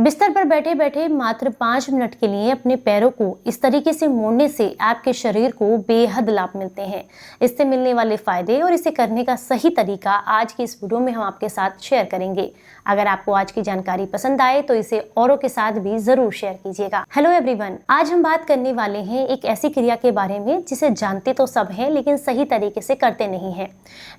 बिस्तर पर बैठे बैठे मात्र 5 मिनट के लिए अपने पैरों को इस तरीके से मोड़ने से आपके शरीर को बेहद लाभ मिलते हैं। इससे मिलने वाले फायदे और इसे करने का सही तरीका आज की इस वीडियो में हम आपके साथ शेयर करेंगे। अगर आपको आज की जानकारी पसंद आए तो इसे औरों के साथ भी जरूर शेयर कीजिएगा। हेलो एवरीवन, आज हम बात करने वाले हैं एक ऐसी क्रिया के बारे में जिसे जानते तो सब हैं लेकिन सही तरीके से करते नहीं हैं।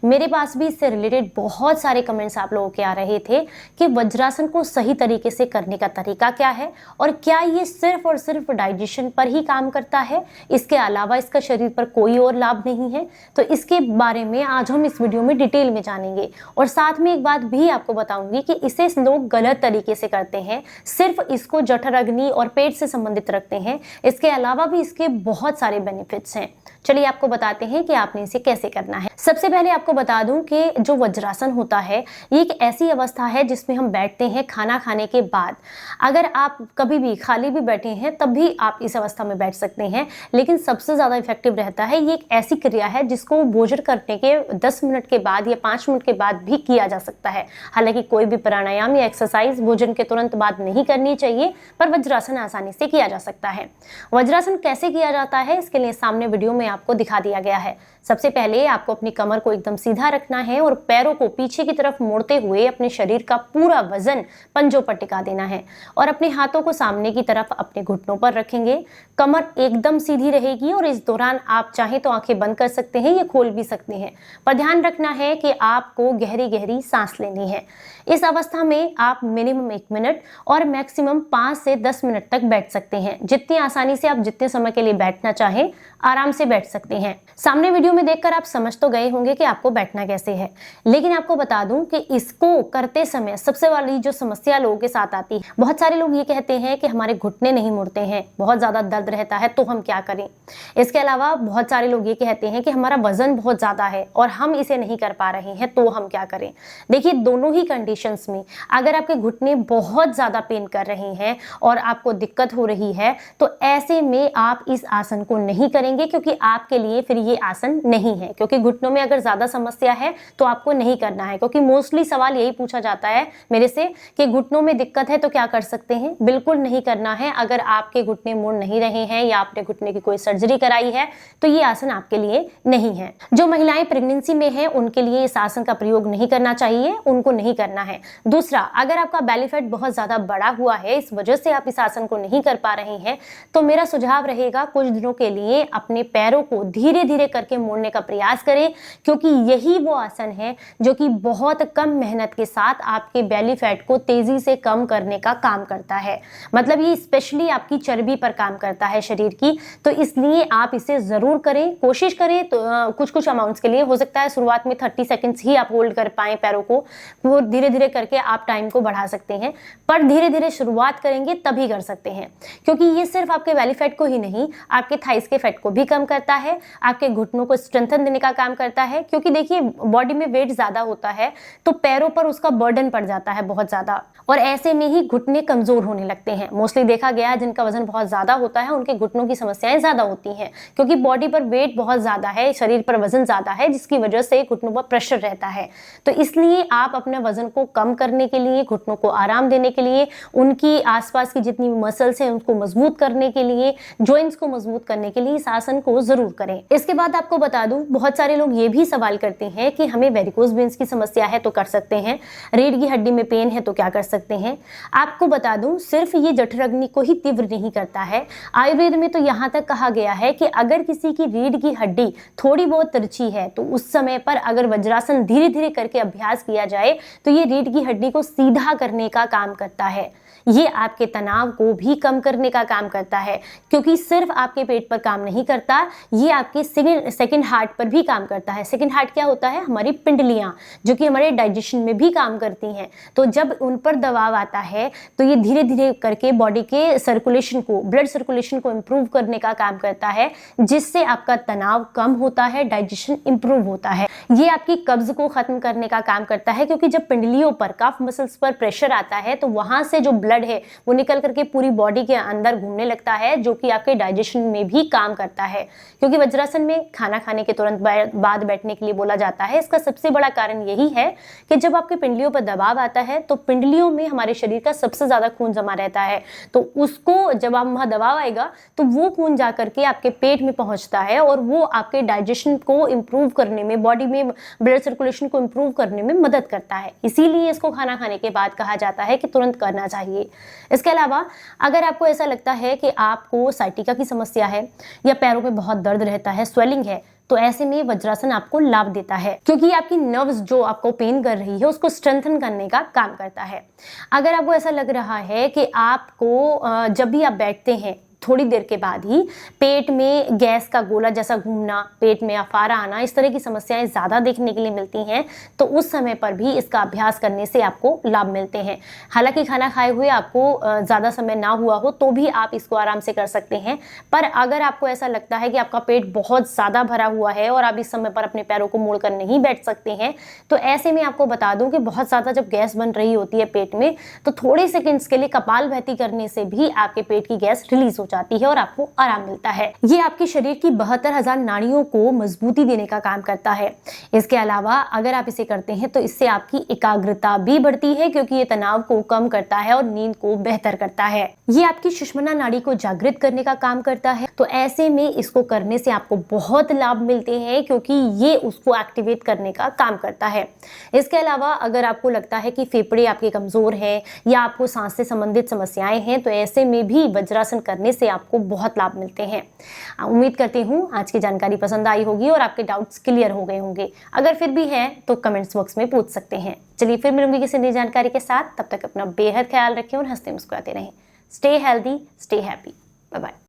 मेरे पास भी इससे रिलेटेड बहुत सारे कमेंट्स आप लोगों के आ रहे थे कि वज्रासन को सही तरीके से करने का तरीका क्या है और क्या ये सिर्फ और सिर्फ डाइजेशन पर ही काम करता है, इसके अलावा इसका शरीर पर कोई और लाभ नहीं है। तो इसके बारे में आज हम इस वीडियो में डिटेल में जानेंगे और साथ में एक बात भी आपको बताऊंगी कि इसे लोग गलत तरीके से करते हैं, सिर्फ इसको जठर अग्नि और पेट से संबंधित रखते हैं। इसके अलावा भी इसके बहुत सारे बेनिफिट्स हैं। चलिए आपको बताते हैं कि आपने इसे कैसे करना है। सबसे पहले आपको बता दूं कि जो वज्रासन होता है ये एक ऐसी अवस्था है जिसमें हम बैठते हैं खाना खाने के बाद। अगर आप कभी भी खाली भी बैठे हैं तब भी आप इस अवस्था में बैठ सकते हैं, लेकिन सबसे ज्यादा इफेक्टिव रहता है ये एक ऐसी क्रिया है जिसको भोजन करने के 10 मिनट के बाद या 5 मिनट के बाद भी किया जा सकता है। हालांकि कोई भी प्राणायाम या एक्सरसाइज भोजन के तुरंत बाद नहीं करनी चाहिए, पर वज्रासन आसानी से किया जा सकता है। वज्रासन कैसे किया जाता है इसके लिए सामने वीडियो में आपको दिखा दिया गया है। सबसे पहले आपको अपनी कमर को एकदम सीधा रखना है और पैरों को पीछे की तरफ मोड़ते हुए अपने शरीर का पूरा वजन पंजों पर टिका देना है और अपने हाथों को सामने की तरफ अपने घुटनों पर रखेंगे। कमर एकदम सीधी रहेगी और इस दौरान आप चाहे तो आंखें बंद कर सकते हैं या खोल भी सकते हैं, पर ध्यान रखना है कि आपको गहरी गहरी सांस लेनी है। इस अवस्था में आप मिनिमम 1 मिनट और मैक्सिमम 5 से 10 मिनट तक बैठ सकते हैं। जितनी आसानी से आप जितने समय के लिए बैठना चाहें आराम से बैठ सकते हैं। सामने वीडियो में देखकर आप समझ तो गए होंगे कि आपको बैठना कैसे है, लेकिन आपको बता दूं कि इसको करते समय सबसे वाली जो समस्या लोगों के साथ आती है, बहुत सारे लोग ये कहते हैं कि हमारे घुटने नहीं मुड़ते हैं, बहुत ज्यादा दर्द रहता है, तो हम क्या करें। इसके अलावा बहुत सारे लोग ये कहते हैं कि हमारा वजन बहुत ज्यादा है और हम इसे नहीं कर पा रहे हैं, तो हम क्या करें। देखिए, दोनों ही कंडीशंस में अगर आपके घुटने बहुत ज्यादा पेन कर रहे हैं और आपको दिक्कत हो रही है तो ऐसे में आप इस आसन को नहीं करेंगे, क्योंकि आपके लिए फिर ये आसन नहीं है। क्योंकि घुटनों में अगर ज्यादा समस्या है तो आपको नहीं करना है, क्योंकि मोस्टली सवाल यही पूछा जाता है मेरे से कि घुटनों में दिक्कत है तो क्या कर सकते हैं। बिल्कुल नहीं करना है। अगर आपके घुटने मुड़ नहीं रहे हैं या आपने घुटने की कोई सर्जरी कराई है तो ये आसन आपके लिए नहीं है। जो महिलाएं प्रेगनेंसी में हैं उनके लिए इस आसन का प्रयोग नहीं करना चाहिए, उनको नहीं करना है। दूसरा, अगर आपका बेली फैट बहुत ज्यादा बड़ा हुआ है, इस वजह से आप इस आसन को नहीं कर पा रहे हैं, तो मेरा सुझाव रहेगा कुछ दिनों के लिए अपने पैरों को धीरे धीरे करके मोड़ने का प्रयास करें, क्योंकि यही वो आसन है जो कि बहुत कम मेहनत के साथ आपके बेली फैट को तेजी से कम करने का काम करता है। मतलब ये स्पेशली आपकी चर्बी पर काम करता है शरीर की, तो इसलिए आप इसे जरूर करें, कोशिश करें। तो कुछ अमाउंट्स के लिए हो सकता है शुरुआत में 30 सेकंड्स ही आप होल्ड कर पाए पैरों को, वो धीरे धीरे करके आप टाइम को बढ़ा सकते हैं, पर धीरे धीरे शुरुआत करेंगे तभी कर सकते हैं। क्योंकि ये सिर्फ आपके बेली फैट को ही नहीं, आपके थाइस के फैट को भी कम करता है, आपके घुटनों को स्ट्रेंथन देने का काम करता है। क्योंकि देखिए, बॉडी में वेट ज्यादा होता है तो पैरों पर उसका बर्डन पड़ जाता है बहुत ज्यादा, और ऐसे में ही घुटने कमजोर होने लगते हैं। मोस्टली देखा गया है जिनका वजन बहुत ज्यादा होता है उनके घुटनों की समस्याएं ज्यादा होती हैं, क्योंकि बॉडी पर वेट बहुत ज्यादा है, शरीर पर वजन ज्यादा है, जिसकी वजह से घुटनों पर प्रेशर रहता है। तो इसलिए आप अपने वजन को कम करने के लिए, घुटनों को आराम देने के लिए, उनकी आसपास की जितनी मसल्स हैं उनको मजबूत करने के लिए, जॉइंट्स को मजबूत करने के लिए इस आसन को जरूर करें। इसके बाद आपको बता दूं, बहुत सारे लोग ये भी सवाल करते हैं कि हमें वेरिकोज वेन्स की समस्या है तो कर सकते हैं, रीढ़ की हड्डी में पेन है तो क्या कर सकते हैं। आपको बता दूं, सिर्फ ये जठर अग्नि को ही तीव्र नहीं करता है। आयुर्वेद में तो यहाँ तक कहा गया है कि अगर किसी की रीढ़ की हड्डी थोड़ी बहुत तिरछी है तो उस समय पर अगर वज्रासन धीरे धीरे करके अभ्यास किया जाए तो ये रीढ़ की हड्डी को सीधा करने का काम करता है। ये आपके तनाव को भी कम करने का काम करता है, क्योंकि सिर्फ आपके पेट पर काम नहीं करता, ये आपके सेकंड हार्ट पर भी काम करता है। सेकंड हार्ट क्या होता है? हमारी पिंडलियां, जो कि हमारे डाइजेशन में भी काम करती हैं। तो जब उन पर दबाव आता है तो ये धीरे धीरे करके बॉडी के सर्कुलेशन को, ब्लड सर्कुलेशन को इंप्रूव करने का काम करता है, जिससे आपका तनाव कम होता है, डाइजेशन इंप्रूव होता है। ये आपकी कब्ज को खत्म करने का काम करता है, क्योंकि जब पिंडलियों पर, कफ मसल्स पर प्रेशर आता है तो वहां से जो ब्लड है वो निकल करके पूरी बॉडी के अंदर घूमने लगता है, जो कि आपके डाइजेशन में भी काम करता है। क्योंकि वज्रासन में खाना खाने के तुरंत बाद बैठने के लिए बोला जाता है। इसका सबसे बड़ा कारण यही है कि जब आपके पिंडलियों पर दबाव आता है तो पिंडलियों में हमारे शरीर का का सबसे ज्यादा खून जमा रहता है, तो उसको जब आप वहां दबाव आएगा तो वो खून जा करके आपके पेट में पहुंचता है और वो आपके डाइजेशन को इम्प्रूव करने में, बॉडी में ब्लड सर्कुलेशन को इम्प्रूव करने में मदद करता है। इसीलिए इसको खाना खाने के बाद कहा जाता है कि तुरंत करना चाहिए। इसके अलावा अगर आपको ऐसा लगता है कि आपको साइटिका की समस्या है या पैरों में बहुत दर्द रहता है, स्वेलिंग है, तो ऐसे में वज्रासन आपको लाभ देता है, क्योंकि आपकी नर्व्स जो आपको पेन कर रही है उसको स्ट्रेंथन करने का काम करता है। अगर आपको ऐसा लग रहा है कि आपको जब भी आप बैठते हैं थोड़ी देर के बाद ही पेट में गैस का गोला जैसा घूमना, पेट में अफारा आना, इस तरह की समस्याएं ज़्यादा देखने के लिए मिलती हैं, तो उस समय पर भी इसका अभ्यास करने से आपको लाभ मिलते हैं। हालांकि खाना खाए हुए आपको ज़्यादा समय ना हुआ हो तो भी आप इसको आराम से कर सकते हैं, पर अगर आपको ऐसा लगता है कि आपका पेट बहुत ज़्यादा भरा हुआ है और आप इस समय पर अपने पैरों को मोड़कर नहीं बैठ सकते हैं, तो ऐसे में आपको बता दूं कि बहुत ज़्यादा जब गैस बन रही होती है पेट में, तो थोड़े सेकेंड्स के लिए कपालभाति करने से भी आपके पेट की गैस रिलीज हो जाती है और आपको आराम मिलता है। ये आपके शरीर की 72,000 नाड़ियों को मजबूती देने का काम करता है। इसके अलावा अगर आप इसे करते हैं तो इससे आपकी एकाग्रता भी बढ़ती है, क्योंकि ये तनाव को कम करता है और नींद को बेहतर करता है। ये आपकी सुषुम्ना नाड़ी को जागृत करने का काम करता है, तो ऐसे में इसको करने से आपको बहुत लाभ मिलते हैं, क्योंकि ये उसको एक्टिवेट करने का काम करता है। इसके अलावा अगर आपको लगता है कि फेफड़े आपके कमजोर हैं या आपको सांस से संबंधित समस्याएं हैं, तो ऐसे में भी वज्रासन करने से आपको बहुत लाभ मिलते हैं। उम्मीद करती हूँ आज की जानकारी पसंद आई होगी और आपके डाउट्स क्लियर हो गए होंगे। अगर फिर भी है तो कमेंट्स बॉक्स में पूछ सकते हैं। चलिए फिर मिलूंगी किसी नई जानकारी के साथ, तब तक अपना बेहद ख्याल रखें और हंसते मुस्कुराते रहें। Stay healthy, stay happy. Bye bye.